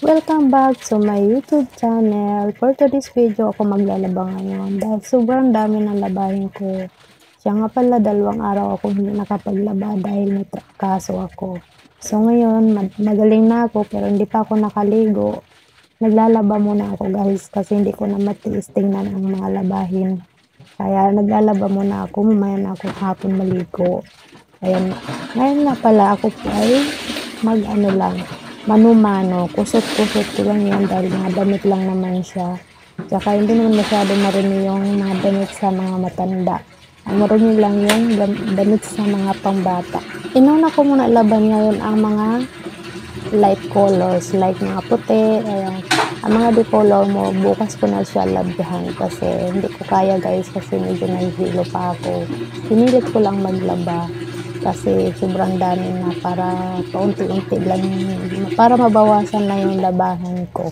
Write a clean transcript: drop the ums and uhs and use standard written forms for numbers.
Welcome back to my YouTube channel. For today's video, ako maglalaba ngayon dahil sobrang dami ng labahin ko. Siya nga pala, 2 araw ako hindi nakapaglaba dahil may kaso ako. So ngayon, magaling na ako pero hindi pa ako nakaligo. Naglalaba muna ako guys kasi hindi ko na matiis tingnan ang mga labahin. Kaya naglalaba muna ako, mamaya na ako hapon maligo. Ayan, ngayon na pala ako ay mano-mano, kusot-kusot ko lang yan dahil mga damit lang naman siya. Tsaka hindi naman masyado marumi yung mga damit sa mga matanda. Ang marumi lang yung damit sa mga pangbata. Inuna ko muna laban ngayon ang mga light colors, like mga puti, ayan. Ang mga decolor mo, bukas ko na siya labahan kasi hindi ko kaya guys kasi medyo nahihilo pa ako. Pinilit ko lang maglaba kasi sobrang dami na para paunti-unti lang para mabawasan na yung labahan ko.